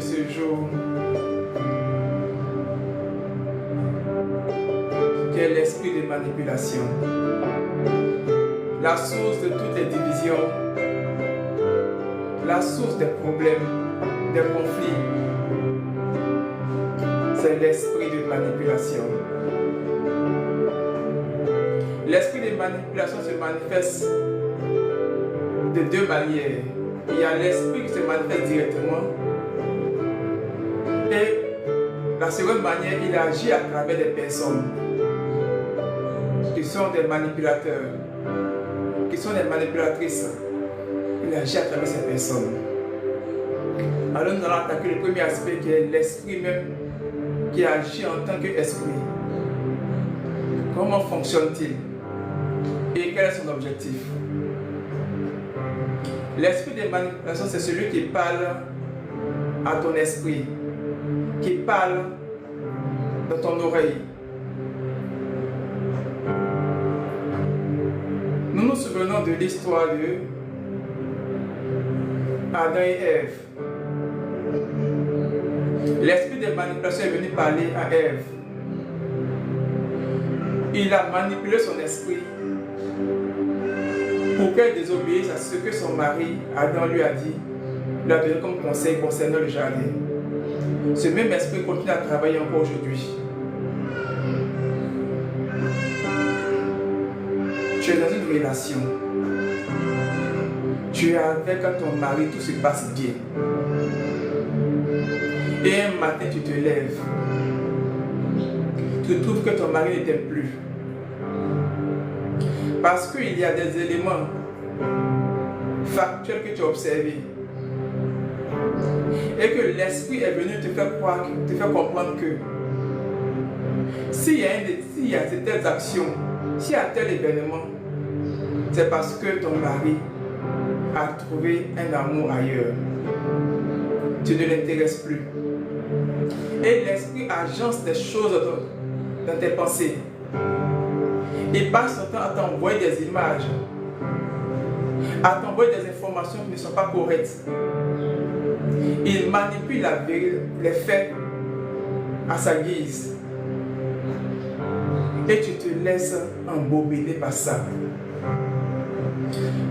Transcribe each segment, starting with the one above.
ce jour, qui est l'esprit de manipulation, la source de toutes les divisions, la source des problèmes, des conflits, c'est l'esprit de manipulation. L'esprit de manipulation se manifeste de deux manières. Il y a l'esprit qui se manifeste directement et la seconde manière, il agit à travers des personnes qui sont des manipulateurs, qui sont des manipulatrices. Il agit à travers ces personnes. Alors nous allons attaquer le premier aspect qui est l'esprit même qui agit en tant qu'esprit. Comment fonctionne-t-il? Et quel est son objectif? L'esprit de manipulation, c'est celui qui parle à ton esprit, qui parle dans ton oreille. Nous nous souvenons de l'histoire de Adam et Ève. L'esprit de manipulation est venu parler à Ève. Il a manipulé son esprit pour qu'elle désobéisse à ce que son mari, Adam, lui a dit, lui a donné comme conseil concernant le jardin. Ce même esprit continue à travailler encore aujourd'hui. Tu es dans une relation. Tu es avec ton mari, tout se passe bien. Et un matin, tu te lèves. Tu trouves que ton mari ne t'aime plus. Parce qu'il y a des éléments factuels que tu as observés. Et que l'esprit est venu te faire croire, te faire comprendre que s'il y a telles actions, s'il y a tel événement, c'est parce que ton mari a trouvé un amour ailleurs. Tu ne l'intéresses plus. Et l'esprit agence des choses dans tes pensées. Il passe son temps à t'envoyer des images, à t'envoyer des informations qui ne sont pas correctes. Il manipule les faits à sa guise. Et tu te laisses embobiner par ça.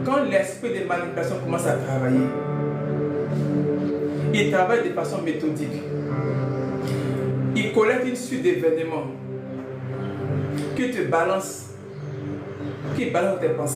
Quand l'esprit de manipulation commence à travailler, il travaille de façon méthodique. Il collecte une suite d'événements qui te balance, qui balance tes pensées.